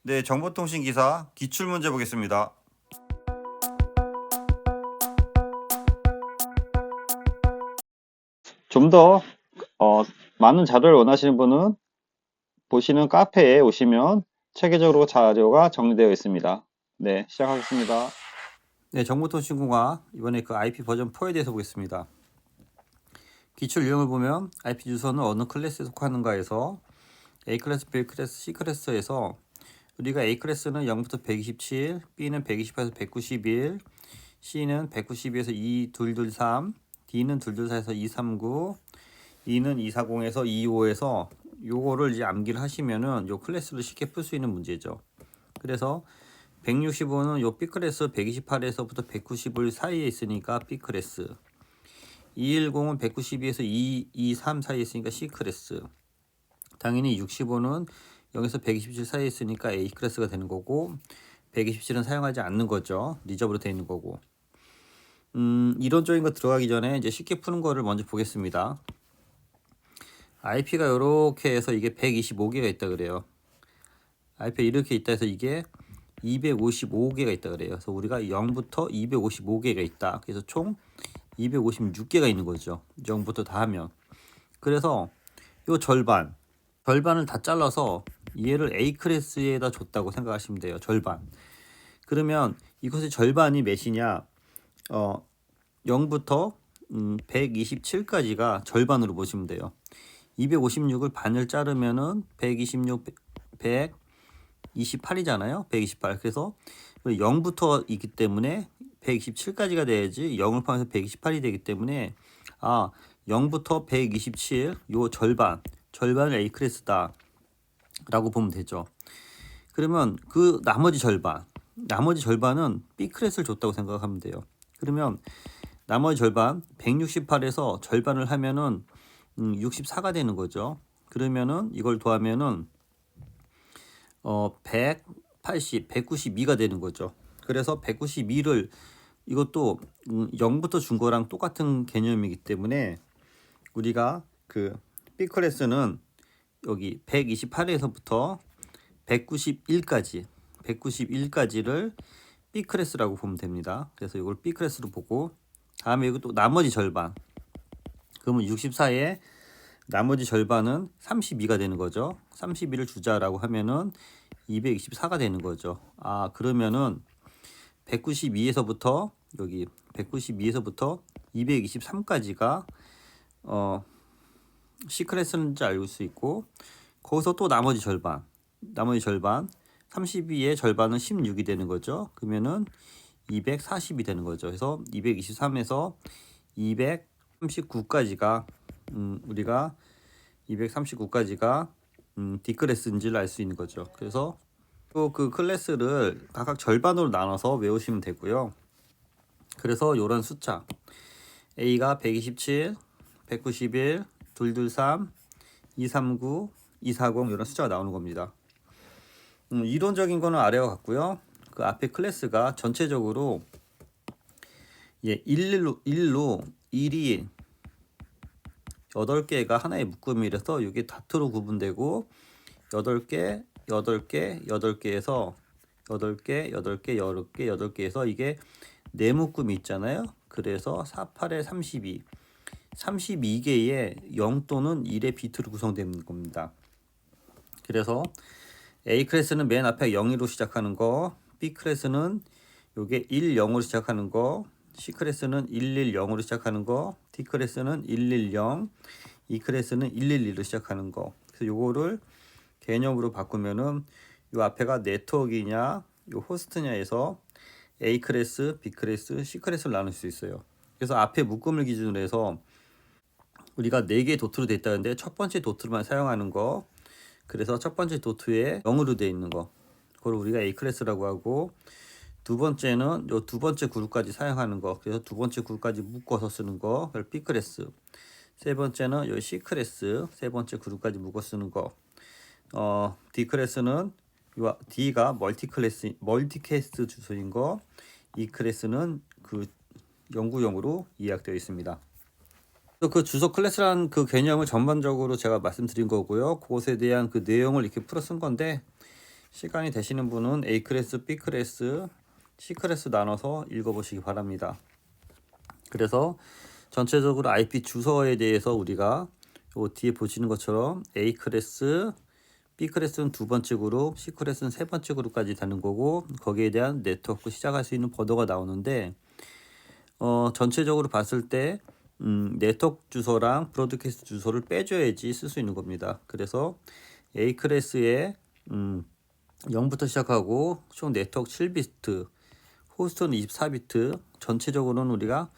네, 정보통신기사 기출문제 보겠습니다. 좀 더 많은 자료를 원하시는 분은 보시는 카페에 오시면 체계적으로 자료가 정리되어 있습니다. 네, 시작하겠습니다. 네, 정보통신공학 이번에 그 IP 버전 4에 대해서 보겠습니다. 기출 유형을 보면 IP 주소는 어느 클래스에 속하는가에서 A 클래스, B 클래스, C 클래스에서 우리가 A 클래스는 0부터 127, B는 128에서 191, C는 192에서 2223, D는 224에서 239, E는 240에서 225에서 요거를 이제 암기를 하시면은 요 클래스를 쉽게 풀 수 있는 문제죠. 그래서 165는 요 B 클래스 128에서부터 191 사이에 있으니까 B 클래스. 210은 192에서 223 사이에 있으니까 C 클래스. 당연히 65는 0에서 127 사이에 있으니까 A 클래스가 되는 거고 127은 사용하지 않는 거죠. 리저브로 되어 있는 거고. 이론적인 거 들어가기 전에 이제 쉽게 푸는 거를 먼저 보겠습니다. IP가 이렇게 해서 이게 125개가 있다 그래요. IP가 이렇게 있다 해서 이게 255개가 있다 그래요. 그래서 우리가 0부터 255개가 있다. 그래서 총 256개가 있는 거죠. 0부터 다 하면. 그래서 요 절반을 다 잘라서 얘를 A 클래스에다 줬다고 생각하시면 돼요. 절반. 그러면 이것의 절반이 몇이냐? 0부터 127까지가 절반으로 보시면 돼요. 256을 반을 자르면은 126, 128이잖아요. 128. 그래서 0부터 있기 때문에 127까지가 돼야지 0을 포함해서 128이 되기 때문에 0부터 127 요 절반을 A 클래스다 라고 보면 되죠. 그러면 그 나머지 절반은 B 클래스를 줬다고 생각하면 돼요. 그러면 나머지 절반 168에서 절반을 하면은 64가 되는 거죠. 그러면은 이걸 더하면은 180, 192가 되는 거죠. 그래서 192를 이것도 0부터 준 거랑 똑같은 개념이기 때문에 우리가 그 B 클래스는 여기 128에서부터 191까지를 B 클래스라고 보면 됩니다. 그래서 이걸 B 클래스로 보고 다음에 이거 또 나머지 절반. 그러면 64에 나머지 절반은 32가 되는 거죠. 32를 주자라고 하면은 224가 되는 거죠. 그러면은 192에서부터 여기 192에서부터 223까지가 C 클래스인지 알 수 있고 거기서 또 나머지 절반 32의 절반은 16이 되는 거죠. 그러면은 240이 되는 거죠. 그래서 223에서 239까지가 우리가 239까지가 D 클래스인지를 알 수 있는 거죠. 그래서 또 그 클래스를 각각 절반으로 나눠서 외우시면 되고요. 그래서 이런 숫자 A가 127, 191, 223, 239, 240 이런 숫자가 나오는 겁니다. 이론적인 거는 아래와 같고요. 그 앞에 클래스가 전체적으로 1이 8개가 하나의 묶음이라서 이게 다트로 구분되고 8개, 8개, 8개에서 8개, 8개, 8개, 8개에서 이게 네 묶음이 있잖아요. 그래서 4, 8에 32, 32개의 0 또는 1의 비트로 구성되는 겁니다. 그래서 A 클래스는 맨 앞에 0으로 시작하는 거, B 클래스는 요게 1, 0으로 시작하는 거, C 클래스는 110으로 시작하는 거, D 클래스는 110, E 클래스는 112로 시작하는 거. 그래서 요거를 개념으로 바꾸면은 요 앞에가 네트워크이냐, 요 호스트냐에서 A 클래스, B 클래스, C 클래스를 나눌 수 있어요. 그래서 앞에 묶음을 기준으로 해서 우리가 4개의 도트로 돼 있다는데 첫 번째 도트만 사용하는 거, 그래서 첫 번째 도트에 0으로 돼 있는 거, 그걸 우리가 A 클래스라고 하고, 두 번째는 요 두 번째 그룹까지 사용하는 거, 그래서 두 번째 그룹까지 묶어서 쓰는 거, 그걸 B 클래스. 세 번째는 요 C 클래스, 세 번째 그룹까지 묶어 쓰는 거. D 클래스는 요 D가 멀티캐스트 주소인 거, E 클래스는 그 연구용으로 예약되어 있습니다. 그 주소 클래스라는 그 개념을 전반적으로 제가 말씀드린 거고요. 그것에 대한 그 내용을 이렇게 풀어 쓴 건데 시간이 되시는 분은 A 클래스, B 클래스, C 클래스 나눠서 읽어보시기 바랍니다. 그래서 전체적으로 IP 주소에 대해서 우리가 요 뒤에 보시는 것처럼 A 클래스, B 클래스는 두 번째 그룹, C 클래스는 세 번째 그룹까지 되는 거고, 거기에 대한 네트워크 시작할 수 있는 버더가 나오는데, 전체적으로 봤을 때 네트워크 주소랑 브로드캐스트 주소를 빼줘야지 쓸 수 있는 겁니다. 그래서 A 클래스에 0부터 시작하고 총 네트워크 7비트, 호스트는 24비트, 전체적으로는 우리가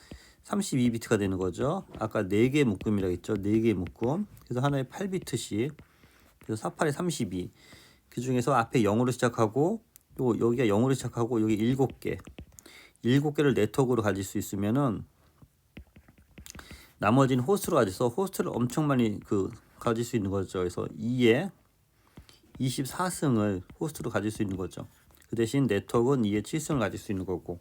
32비트가 되는 거죠. 아까 4개 묶음이라고 했죠. 4개 묶음. 그래서 하나에 8비트씩. 그래서 48에 32. 그 중에서 앞에 0으로 시작하고 또 여기가 0으로 시작하고 여기 7개. 7개를 네트워크로 가질 수 있으면은 나머지는 호스트로 가져서 호스트를 엄청 많이 가질 수 있는 거죠. 그래서 2에 24승을 호스트로 가질 수 있는 거죠. 그 대신 네트워크는 2에 7승을 가질 수 있는 거고,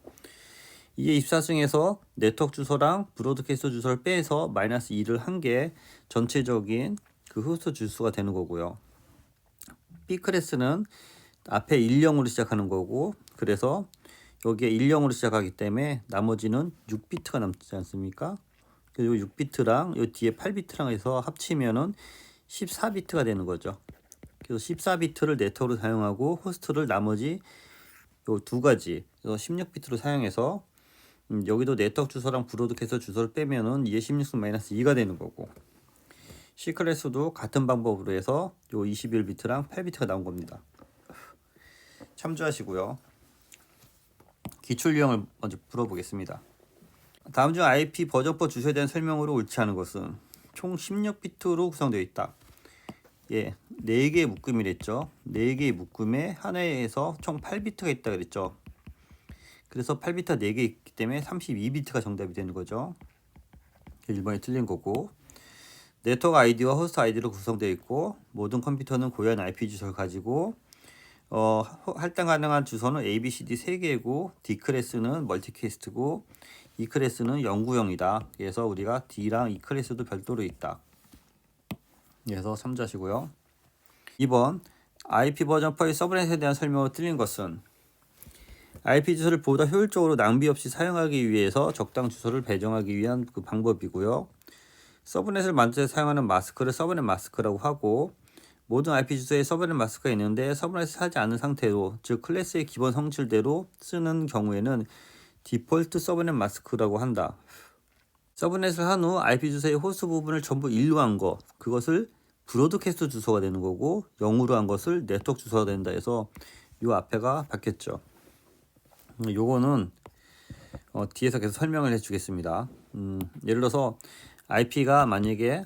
2에 24승에서 네트워크 주소랑 브로드캐스트 주소를 빼서 마이너스 2를 한 게 전체적인 그 호스트 주소가 되는 거고요. B 클래스는 앞에 10으로 시작하는 거고, 그래서 여기에 10으로 시작하기 때문에 나머지는 6비트가 남지 않습니까? 그리고 6비트랑 요 뒤에 8비트랑 해서 합치면은 14비트가 되는 거죠. 그래서 14비트를 네트워크로 사용하고 호스트를 나머지 요 두 가지, 그래서 16비트로 사용해서 여기도 네트워크 주소랑 브로드캐스트 주소를 빼면은 2의 16-2가 되는 거고, C 클래스도 같은 방법으로 해서 요 21비트랑 8비트가 나온 겁니다. 참조하시고요. 기출 유형을 먼저 풀어보겠습니다. 다음 중 IP 버전포 주소에 대한 설명으로 옳지 않은 것은 총 16비트로 구성되어 있다. 예, 4개의 묶음이랬죠. 4개의 묶음에 하나에서 총 8비트가 있다 그랬죠. 그래서 8비트가 4개 있기 때문에 32비트가 정답이 되는 거죠. 1번이 틀린 거고, 네트워크 아이디와 호스트 아이디로 구성되어 있고 모든 컴퓨터는 고유한 IP 주소를 가지고 할당 가능한 주소는 A, B, C, D 3개고 D 클래스는 멀티캐스트고 E 클래스는 영구형이다. 그래서 우리가 D랑 E 클래스도 별도로 있다. 그래서 참조하시고요. 2번 IP 버전 4의 서브넷에 대한 설명으로 틀린 것은 IP 주소를 보다 효율적으로 낭비 없이 사용하기 위해서 적당 주소를 배정하기 위한 그 방법이고요. 서브넷을 만들 때 사용하는 마스크를 서브넷 마스크라고 하고, 모든 IP 주소에 서브넷 마스크가 있는데 서브넷을 하지 않은 상태로, 즉 클래스의 기본 성질대로 쓰는 경우에는 디폴트 서브넷 마스크라고 한다. 서브넷을 한 후 IP 주소의 호스트 부분을 전부 1로 한 거, 그것을 브로드캐스트 주소가 되는 거고, 0으로 한 것을 네트워크 주소가 된다 해서 요 앞에가 바뀌었죠. 요거는 뒤에서 계속 설명을 해주겠습니다. 예를 들어서 IP가 만약에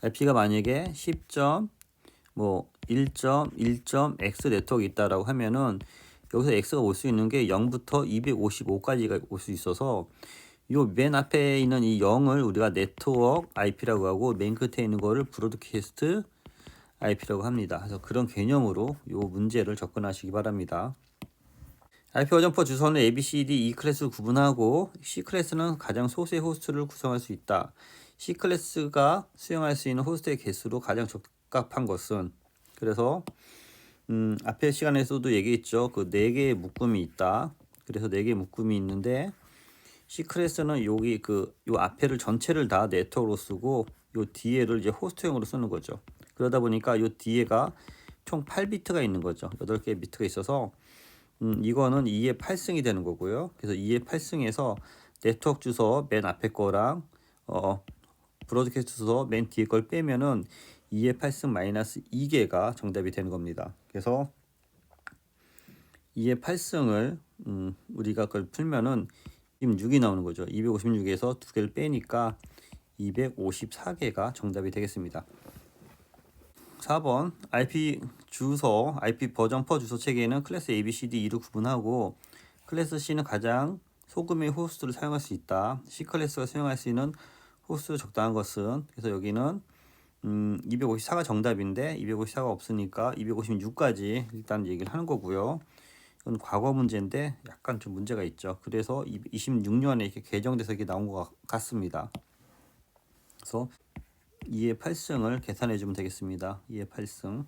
10.1.1.x 네트워크 있다라고 하면은 여기서 x가 올 수 있는 게 0부터 255까지가 올 수 있어서 요 맨 앞에 있는 이 0을 우리가 네트워크 IP라고 하고 맨 끝에 있는 거를 브로드캐스트 IP라고 합니다. 그래서 그런 개념으로 요 문제를 접근하시기 바랍니다. IP 버전4 주소는 A, B, C, D, E 클래스를 구분하고 C 클래스는 가장 소수의 호스트를 구성할 수 있다. C 클래스가 수용할 수 있는 호스트의 개수로 가장 적합한 것은, 그래서 앞에 시간에서도 얘기했죠. 그 4개의 묶음이 있다. 그래서 4개의 묶음이 있는데 C 클래스는 여기 요 앞에를 전체를 다 네트워크로 쓰고 요 뒤에를 이제 호스트용으로 쓰는 거죠. 그러다 보니까 요 뒤에가 총 8비트가 있는 거죠. 8개의 비트가 있어서 이거는 2의 8승이 되는 거고요. 그래서 2의 8승에서 네트워크 주소 맨 앞에 거랑 브로드캐스트 주소 맨 뒤에 걸 빼면은 2의 8승 마이너스 2개가 정답이 되는 겁니다. 그래서 2의 8승을 우리가 그걸 풀면은 26이 나오는 거죠. 256에서 2개를 빼니까 254개가 정답이 되겠습니다. 4번 IP 주소, IP 버전 퍼 주소 체계에는 클래스 A, B, C, D, E로 구분하고 클래스 C는 가장 소금의 호스트를 사용할 수 있다. C 클래스가 사용할 수 있는 호스트 적당한 것은, 그래서 여기는 254가 정답인데 254가 없으니까 256까지 일단 얘기를 하는 거고요. 이건 과거 문제인데 약간 좀 문제가 있죠. 그래서 26년에 이렇게 개정돼서 이렇게 나온 것 같습니다. 그래서 2의 8승을 계산해 주면 되겠습니다. 2의 8승.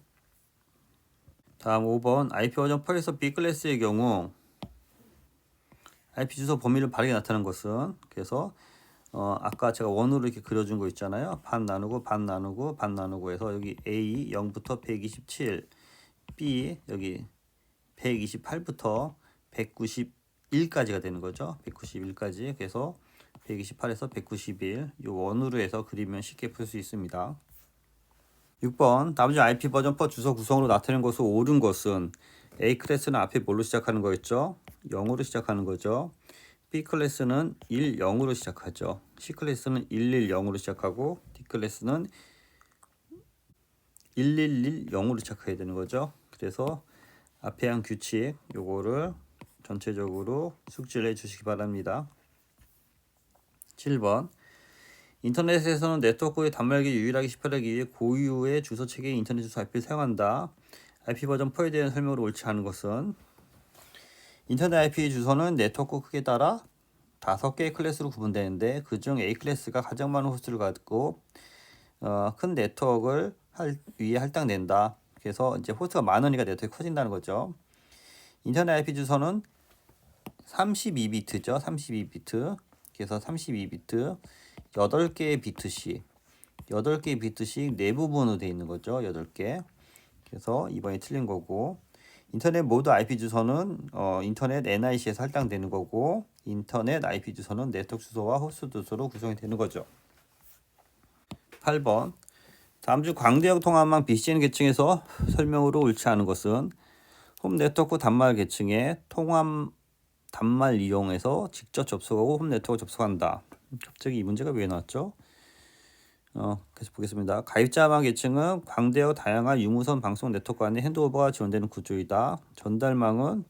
다음 5번 IP 버전 8에서 B클래스의 경우 IP 주소 범위를 바르게 나타낸 것은 그래서 아까 제가 원으로 이렇게 그려준 거 있잖아요. 반 나누고 반 나누고 반 나누고 해서 여기 A 0부터 127, B 여기 128부터 191까지가 되는 거죠. 191까지. 그래서 128에서 191 이 원으로 해서 그리면 쉽게 풀 수 있습니다. 6번 나머지 IP 버전 4 주소 구성으로 나타낸 것으로 옳은 것은 A 클래스는 앞에 뭘로 시작하는 거였죠? 0으로 시작하는 거죠. B 클래스는 1, 0으로 시작하죠. C 클래스는 110 0으로 시작하고 D 클래스는 111 0으로 시작해야 되는 거죠. 그래서 앞에 한 규칙 요거를 전체적으로 숙지를 해 주시기 바랍니다. 7번 인터넷에서는 네트워크의 단말기 유일하게 식별하기 위해 고유의 주소 체계의 인터넷 주소 IP를 사용한다. IP 버전 4에 대한 설명으로 옳지 않은 것은 인터넷 IP 주소는 네트워크 크기에 따라 5개의 클래스로 구분되는데 그중 A 클래스가 가장 많은 호스트를 갖고 큰 네트워크를 위해 할당된다. 그래서 이제 호스트가 많으니까 네트워크가 커진다는 거죠. 인터넷 IP 주소는 32비트죠. 32비트. 그래서 32비트 8개의 비트씩 8개의 비트씩 네 부분으로 되어 있는 거죠. 8개. 그래서 이번에 틀린 거고 인터넷 모드 IP 주소는 인터넷 NIC에서 할당되는 거고 인터넷 IP 주소는 네트워크 주소와 호스트 주소로 구성이 되는 거죠. 8번 다음 중 광대역 통합망 BCN 계층에서 설명으로 옳지 않은 것은 홈 네트워크 단말 계층에 통합 단말 이용해서 직접 접속하고 홈 네트워크 접속한다. 갑자기 이 문제가 왜 나왔죠? 계속 보겠습니다. 가입자망 계층은 광대역 다양한 유무선 방송 네트워크 간의 핸드오버가 지원되는 구조이다. 전달망은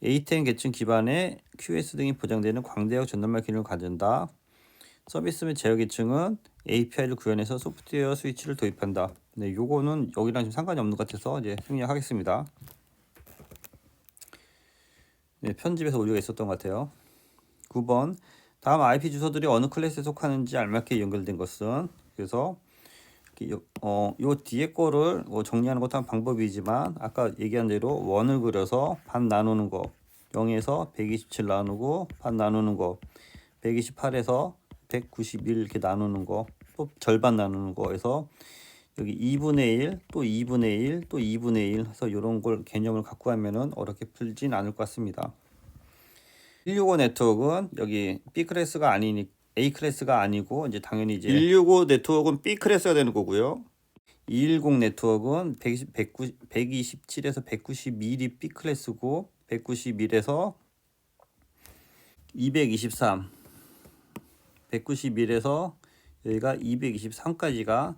A10 계층 기반의 QS 등이 보장되는 광대역 전달망 기능을 가진다. 서비스 및 제어 계층은 API를 구현해서 소프트웨어 스위치를 도입한다. 네, 요거는 여기랑 좀 상관이 없는 것 같아서 이제 생략하겠습니다. 네, 편집에서 오류가 있었던 것 같아요. 9번 다음 IP 주소들이 어느 클래스에 속하는지 알맞게 연결된 것은 그래서 요 뒤에 거를 정리하는 것도 한 방법이지만 아까 얘기한 대로 원을 그려서 반 나누는 거 0에서 127 나누고 반 나누는 거 128에서 191 이렇게 나누는 거 또 절반 나누는 거에서 여기 2분의 1, 또 2분의 1, 또 2분의 1 해서 이런 걸 개념을 갖고 하면은 어렵게 풀진 않을 것 같습니다. 165 네트워크는 여기 B 클래스가 아니니 A 클래스가 아니고 이제 당연히 이제 165 네트워크는 B 클래스가 되는 거고요. 210 네트워크는 127에서 191이 B 클래스고 191에서 223 191에서 여기가 223까지가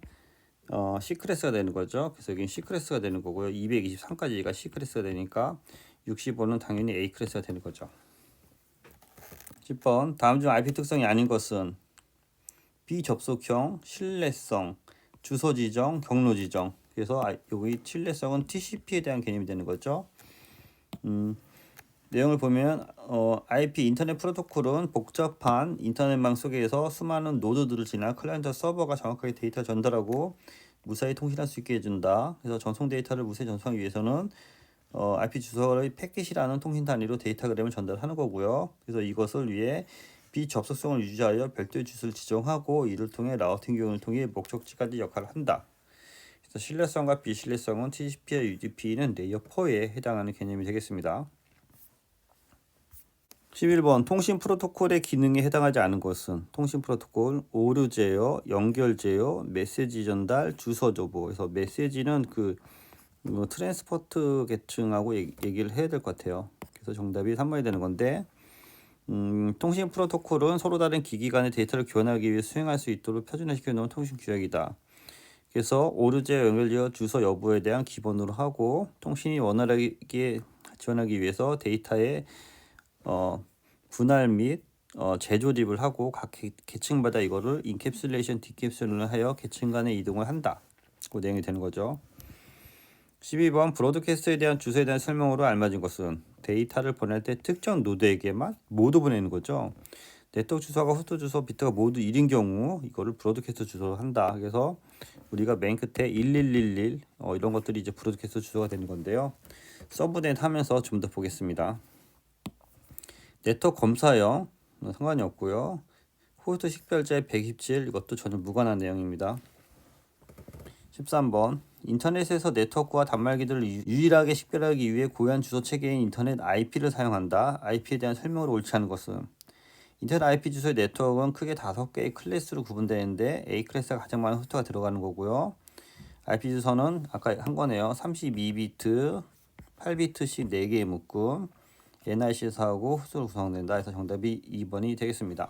C 클래스가 되는 거죠. 그래서 여기는 C 클래스가 되는 거고요. 223까지가 C 클래스가 되니까 65는 당연히 A 클래스가 되는 거죠. 10번 다음 중 IP 특성이 아닌 것은 비접속형, 신뢰성, 주소 지정, 경로 지정. 그래서 여기 신뢰성은 TCP에 대한 개념이 되는 거죠. 내용을 보면 IP 인터넷 프로토콜은 복잡한 인터넷망 속에서 수많은 노드들을 지나 클라이언트 서버가 정확하게 데이터 전달하고 무사히 통신할 수 있게 해준다. 그래서 전송 데이터를 무사히 전송하기 위해서는 IP 주소의 패킷이라는 통신 단위로 데이터그램을 전달하는 거고요. 그래서 이것을 위해 비접속성을 유지하여 별도의 주소를 지정하고 이를 통해 라우팅 기능을 통해 목적지까지 역할을 한다. 그래서 신뢰성과 비신뢰성은 TCP와 UDP는 레이어 4에 해당하는 개념이 되겠습니다. 11번 통신 프로토콜의 기능에 해당하지 않은 것은 통신 프로토콜, 오류 제어, 연결 제어, 메시지 전달, 주소 조보. 그래서 메시지는 그 트랜스포트 계층하고 얘기를 해야 될 것 같아요. 그래서 정답이 3번이 되는 건데 통신 프로토콜은 서로 다른 기기 간의 데이터를 교환하기 위해 수행할 수 있도록 표준화시켜 놓은 통신 규약이다. 그래서 오류 제어, 연결 제어, 주소 여부에 대한 기본으로 하고 통신이 원활하게 지원하기 위해서 데이터의 분할 및 재조립을 하고 각 계층마다 이거를 인캡슐레이션, 디캡슐을 하여 계층 간의 이동을 한다. 그 내용이 되는 거죠. 12번 브로드캐스트에 대한 주소에 대한 설명으로 알맞은 것은 데이터를 보낼 때 특정 노드에게만 모두 보내는 거죠. 네트워크 주소가 호스트 주소 비트가 모두 1인 경우 이거를 브로드캐스트 주소로 한다. 그래서 우리가 맨 끝에 1111 이런 것들이 이제 브로드캐스트 주소가 되는 건데요. 서브넷 하면서 좀 더 보겠습니다. 네트워크 검사형 상관이 없고요. 호스트 식별자의 127 이것도 전혀 무관한 내용입니다. 13번 인터넷에서 네트워크와 단말기들을 유일하게 식별하기 위해 고유한 주소 체계인 인터넷 IP를 사용한다. IP에 대한 설명으로 옳지 않은 것은 인터넷 IP 주소의 네트워크는 크게 5개의 클래스로 구분되는데 A 클래스가 가장 많은 호스트가 들어가는 거고요. IP 주소는 아까 한 거네요. 32비트, 8비트씩 4개의 묶음, NIC에서 하고 호스트로 구성된다. 해서 정답이 2번이 되겠습니다.